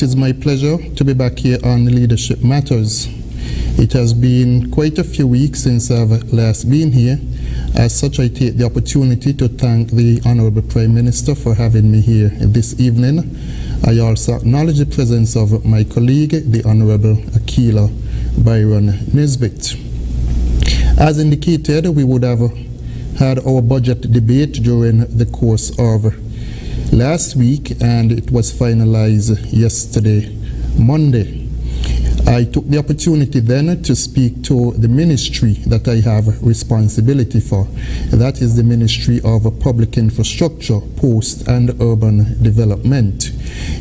It is my pleasure to be back here on Leadership Matters. It has been quite a few weeks since I've last been here. As such, I take the opportunity to thank the Honorable Prime Minister for having me here this evening. I also acknowledge the presence of my colleague, the Honorable Akila Byron Nisbet. As indicated, we would have had our budget debate during the course of last week, and it was finalized yesterday, Monday. I took the opportunity then to speak to the ministry that I have responsibility for. That is the Ministry of Public Infrastructure, Post and Urban Development.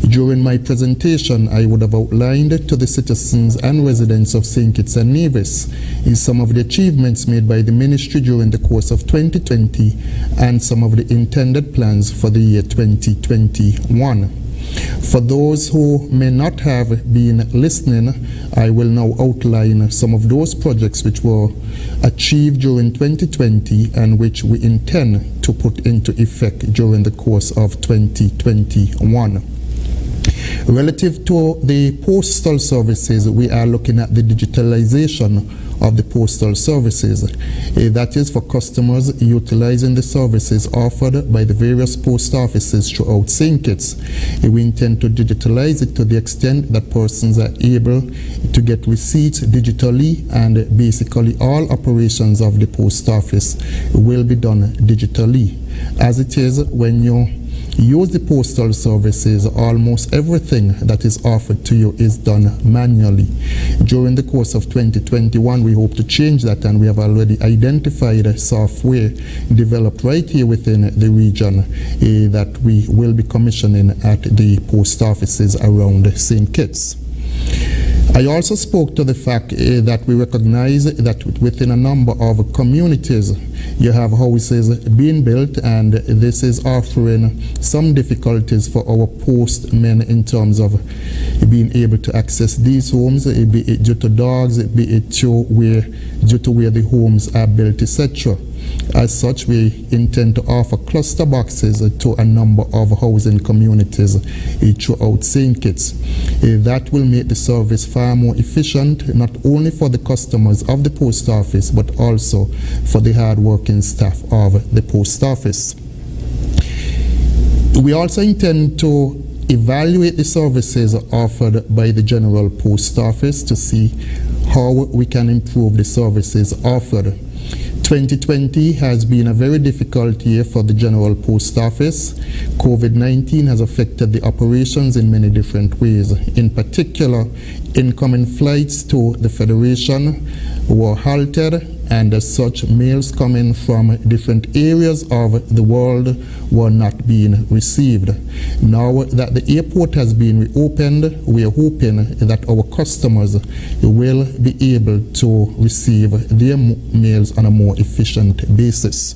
During my presentation, I would have outlined to the citizens and residents of St. Kitts and Nevis some of the achievements made by the ministry during the course of 2020 and some of the intended plans for the year 2021. For those who may not have been listening, I will now outline some of those projects which were achieved during 2020 and which we intend to put into effect during the course of 2021. Relative to the postal services, we are looking at the digitalization of the postal services. That is for customers utilizing the services offered by the various post offices throughout St. Kitts. We intend to digitalize it to the extent that persons are able to get receipts digitally, and basically all operations of the post office will be done digitally. As it is, when you use the postal services, almost everything that is offered to you is done manually. During the course of 2021, we hope to change that, and we have already identified a software developed right here within the region that we will be commissioning at the post offices around St. Kitts. I also spoke to the fact that we recognize that within a number of communities you have houses being built, and this is offering some difficulties for our postmen in terms of being able to access these homes, be it due to dogs, be it due to where the homes are built, etc. As such, we intend to offer cluster boxes to a number of housing communities throughout St. Kitts. That will make the service far more efficient, not only for the customers of the post office, but also for the hard-working staff of the post office. We also intend to evaluate the services offered by the General Post Office to see how we can improve the services offered. 2020 has been a very difficult year for the General Post Office. COVID-19 has affected the operations in many different ways. In particular, incoming flights to the Federation were halted, and as such, mails coming from different areas of the world were not being received. Now that the airport has been reopened, we are hoping that our customers will be able to receive their mails on a more efficient basis.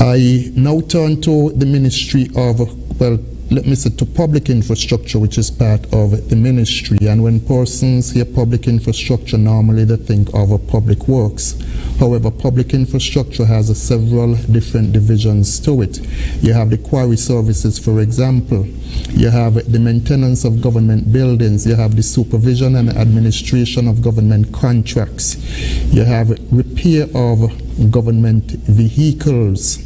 I now turn to the Ministry of, to public infrastructure, which is part of the ministry. And when persons hear public infrastructure, normally they think of public works. However, public infrastructure has several different divisions to it. You have the quarry services, for example. You have the maintenance of government buildings. You have the supervision and administration of government contracts. You have repair of government vehicles.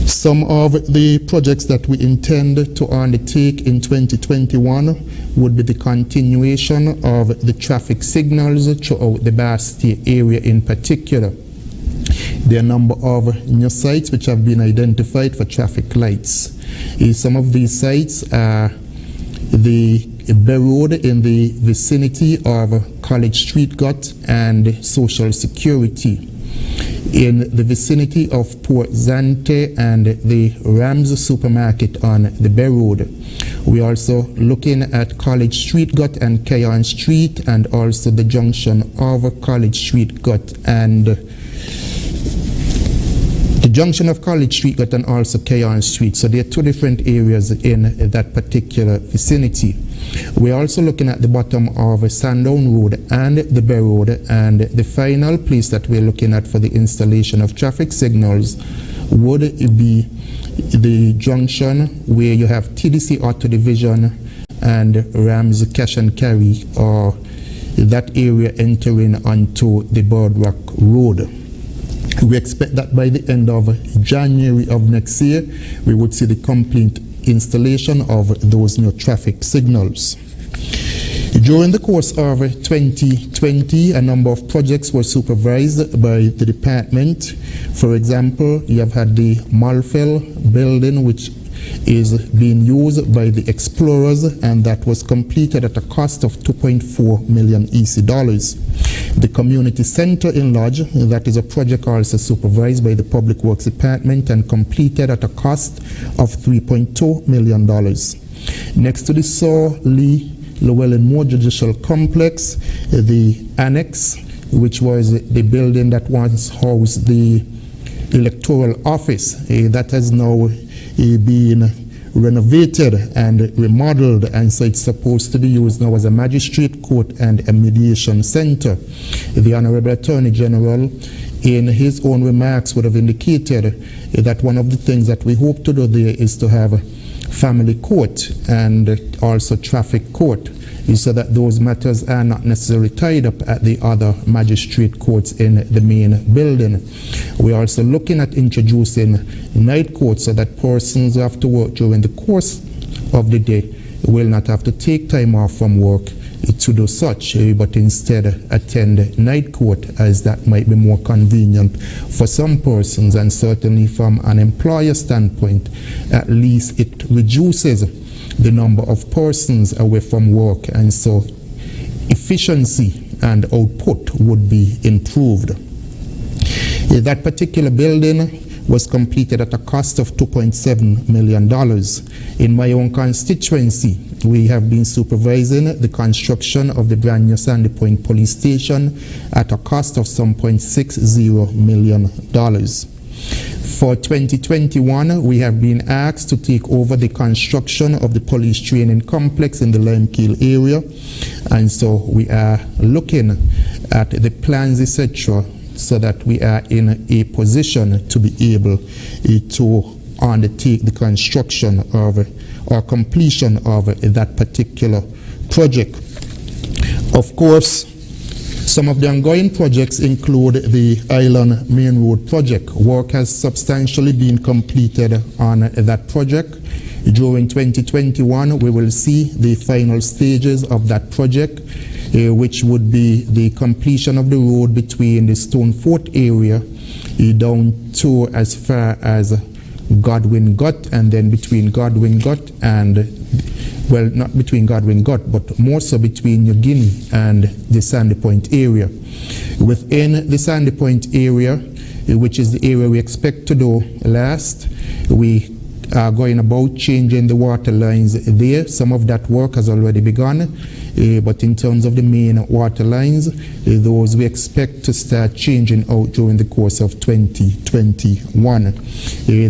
Some of the projects that we intend to undertake in 2021 would be the continuation of the traffic signals throughout the Basti area in particular. There are a number of new sites which have been identified for traffic lights. Some of these sites are the Bay Road in the vicinity of College Street Gut and Social Security, in the vicinity of Port Zante and the Rams supermarket on the Bay Road. We're also looking at College Street Gut and Keon Street, and also the junction of College Street Gut and also Keon Street. So there are two different areas in that particular vicinity. We're also looking at the bottom of Sandown Road and the Bay Road, and the final place that we're looking at for the installation of traffic signals would be the junction where you have TDC Auto Division and Rams Cash and Carry, or that area entering onto the Boardwalk Road. We expect that by the end of January of next year, we would see the complete installation of those new traffic signals. During the course of 2020, a number of projects were supervised by the department. For example, you have had the Malfell building, which is being used by the Explorers, and that was completed at a cost of 2.4 million EC dollars. The Community Center in Lodge, that is a project also supervised by the Public Works Department and completed at a cost of $3.2 million. Next to the Saw Lee Llewellyn Moore Judicial Complex, the Annex, which was the building that once housed the electoral office, that has now been renovated and remodeled, and so it's supposed to be used now as a magistrate court and a mediation center. The Honorable Attorney General, in his own remarks, would have indicated that one of the things that we hope to do there is to have family court and also traffic court, so that those matters are not necessarily tied up at the other magistrate courts in the main building. We're also looking at introducing night courts so that persons who have to work during the course of the day will not have to take time off from work to do such, but instead attend night court, as that might be more convenient for some persons, and certainly from an employer standpoint, at least it reduces the number of persons away from work, and so efficiency and output would be improved. That particular building was completed at a cost of $2.7 million. In my own constituency, we have been supervising the construction of the brand new Sandy Point Police Station at a cost of some $0.60 million. For 2021, we have been asked to take over the construction of the police training complex in the Limekeel area, and so we are looking at the plans, etc., so that we are in a position to be able to undertake the construction of or completion of that particular project. Of course, some of the ongoing projects include the Island Main Road project. Work has substantially been completed on that project. During 2021, we will see the final stages of that project, which would be the completion of the road between the Stone Fort area down to as far as Godwin Gut, and then between Godwin Gut and, well, not between Godwin Gut, but more so between New Guinea and the Sandy Point area. Within the Sandy Point area, which is the area we expect to do last, we are going about changing the water lines there. Some of that work has already begun, but in terms of the main water lines, those we expect to start changing out during the course of 2021.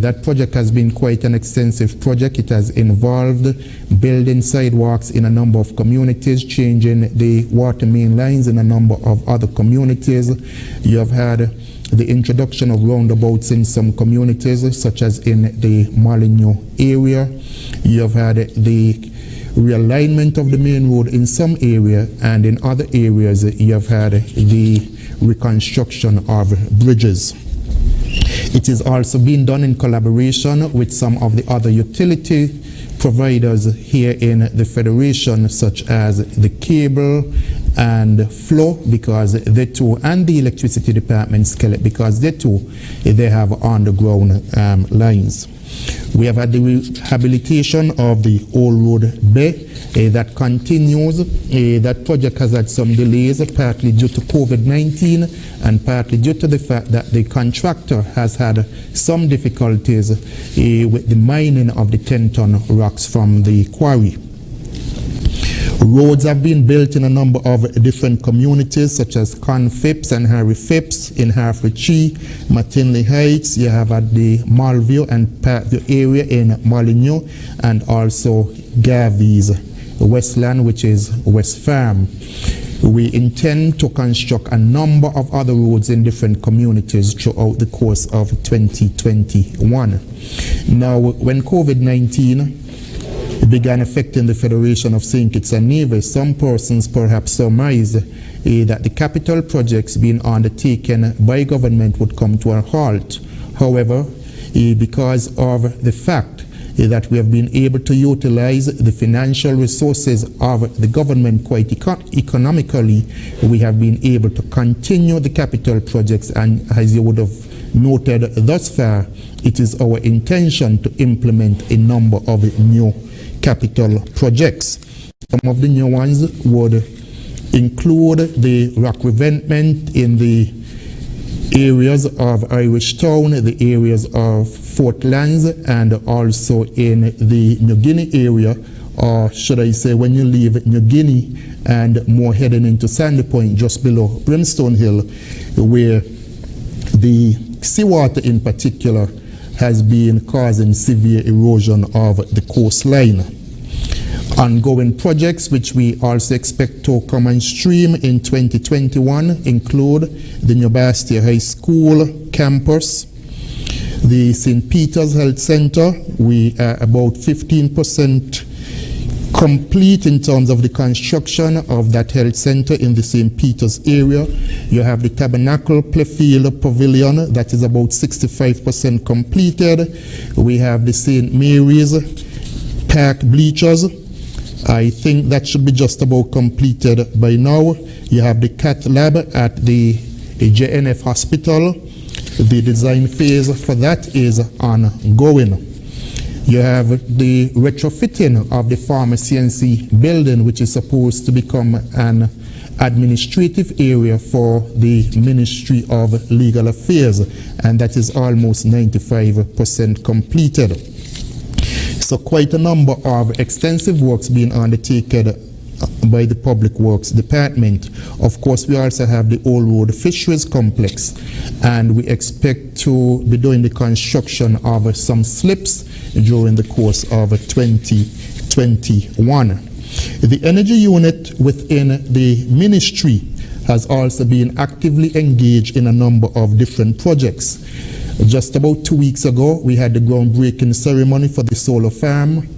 That project has been quite an extensive project. It has involved building sidewalks in a number of communities, changing the water main lines in a number of other communities. You have had the introduction of roundabouts in some communities, such as in the Molyneux area. You have had the realignment of the main road in some area, and in other areas you have had the reconstruction of bridges. It is also being done in collaboration with some of the other utility providers here in the Federation, such as the cable and flow, because they too, and the electricity department Skelet, because they too, they have underground lines. We have had the rehabilitation of the Old Road Bay that continues. That project has had some delays, partly due to COVID-19 and partly due to the fact that the contractor has had some difficulties with the mining of the 10-ton rocks from the quarry. Roads have been built in a number of different communities, such as Confipps and Harry Phipps in Herefordshire, McKinley Heights. You have at the Malview and Parkview area in Molyneux, and also Garvey's Westland, which is West Farm. We intend to construct a number of other roads in different communities throughout the course of 2021. Now, when COVID-19 began affecting the Federation of St. Kitts and Nevis, some persons perhaps surmised that the capital projects being undertaken by government would come to a halt. However, because of the fact that we have been able to utilize the financial resources of the government quite economically, we have been able to continue the capital projects, and as you would have noted thus far, it is our intention to implement a number of new capital projects. Some of the new ones would include the rock revetment in the areas of Irish Town, the areas of Fort Lands, and also in the New Guinea area, or should I say when you leave New Guinea and more heading into Sandy Point just below Brimstone Hill, where the seawater in particular has been causing severe erosion of the coastline. Ongoing projects which we also expect to come on stream in 2021 include the New Bastia High School campus, the St. Peter's Health Center. We are about 15% complete in terms of the construction of that health center in the St. Peter's area. You have the Tabernacle Playfield Pavilion, that is about 65% completed. We have the St. Mary's Park bleachers. I think that should be just about completed by now. You have the cath lab at the JNF Hospital. The design phase for that is ongoing. You have the retrofitting of the pharmacy building, which is supposed to become an administrative area for the Ministry of Legal Affairs, and that is almost 95% completed. So quite a number of extensive works being undertaken by the Public Works Department. Of course, we also have the Old Road Fisheries Complex, and we expect to be doing the construction of some slips during the course of 2021. The energy unit within the ministry has also been actively engaged in a number of different projects. Just about 2 weeks ago, we had the groundbreaking ceremony for the solar farm.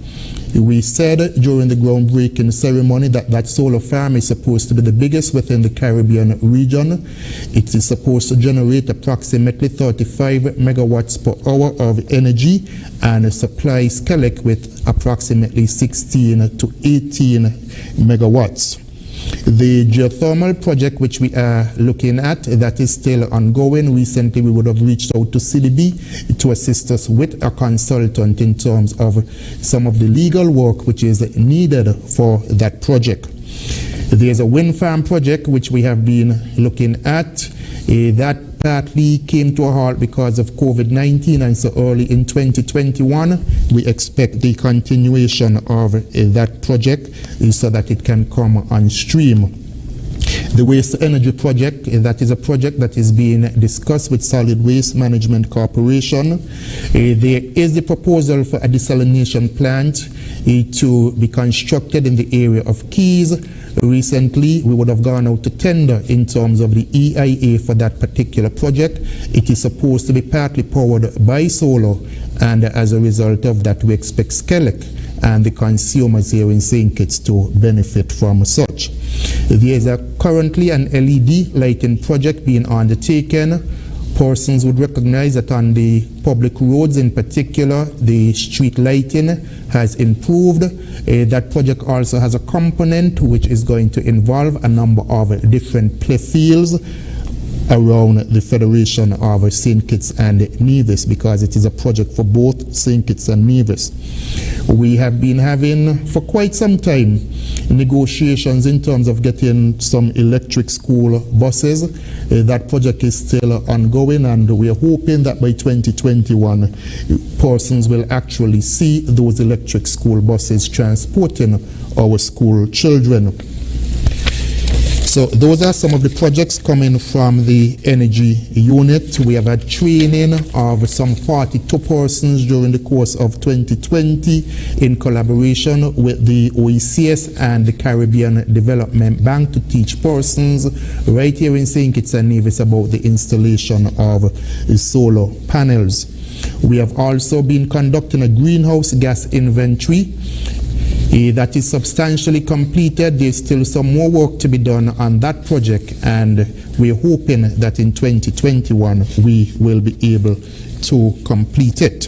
We said during the groundbreaking ceremony that that solar farm is supposed to be the biggest within the Caribbean region. It is supposed to generate approximately 35 megawatts per hour of energy and supply Skelec with approximately 16 to 18 megawatts. The geothermal project which we are looking at, that is still ongoing. Recently we would have reached out to CDB to assist us with a consultant in terms of some of the legal work which is needed for that project. There's a wind farm project which we have been looking at. That partly came to a halt because of COVID-19, and so early in 2021 we expect the continuation of that project so that it can come on stream. The waste energy project, that is a project that is being discussed with Solid Waste Management Corporation. There is the proposal for a desalination plant to be constructed in the area of Keys. Recently, we would have gone out to tender in terms of the EIA for that particular project. It is supposed to be partly powered by solar, and as a result of that, we expect Skelec and the consumers here in St. Kitts to benefit from such. There is currently an LED lighting project being undertaken. Persons would recognize that on the public roads in particular, the street lighting has improved. That project also has a component which is going to involve a number of different playfields around the Federation of St. Kitts and Nevis, because it is a project for both St. Kitts and Nevis. We have been having for quite some time negotiations in terms of getting some electric school buses. That project is still ongoing, and we are hoping that by 2021 persons will actually see those electric school buses transporting our school children. So those are some of the projects coming from the energy unit. We have had training of some 42 persons during the course of 2020 in collaboration with the OECS and the Caribbean Development Bank to teach persons right here in St. Kitts and Nevis about the installation of solar panels. We have also been conducting a greenhouse gas inventory that is substantially completed. There's still some more work to be done on that project, and we're hoping that in 2021 we will be able to complete it.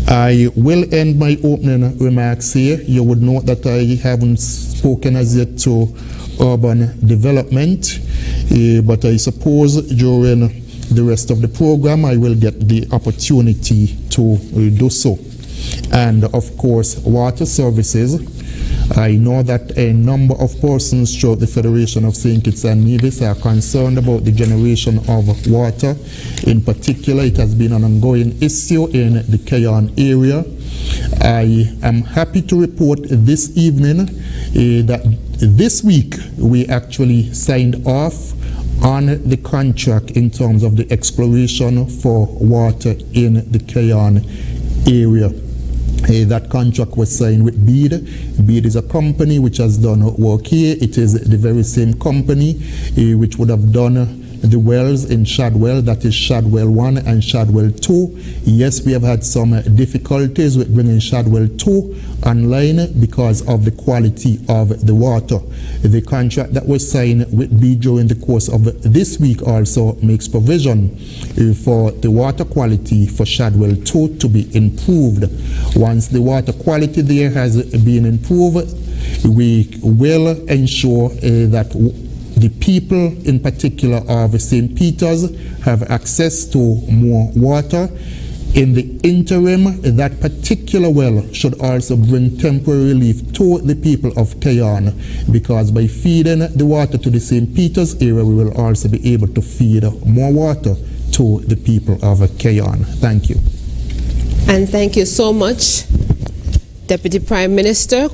I will end my opening remarks here. You would note that I haven't spoken as yet to urban development, but I suppose during the rest of the program I will get the opportunity to do so. And of course, water services. I know that a number of persons throughout the Federation of St. Kitts and Nevis are concerned about the generation of water. In particular, it has been an ongoing issue in the Keyon area. I am happy to report this evening that this week we actually signed off on the contract in terms of the exploration for water in the Keyon area. That contract was signed with BEAD. BEAD is a company which has done work here. It is the very same company which would have done the wells in Shadwell, that is Shadwell 1 and Shadwell 2. Yes, we have had some difficulties with bringing Shadwell 2 online because of the quality of the water. The contract that was signed with BEAD during the course of this week also makes provision for the water quality for Shadwell 2 to be improved. Once the water quality there has been improved, we will ensure that the people in particular of St. Peter's have access to more water. In the interim, that particular well should also bring temporary relief to the people of Keyon, because by feeding the water to the St. Peter's area, we will also be able to feed more water to the people of Keyon. Thank you. And thank you so much, Deputy Prime Minister.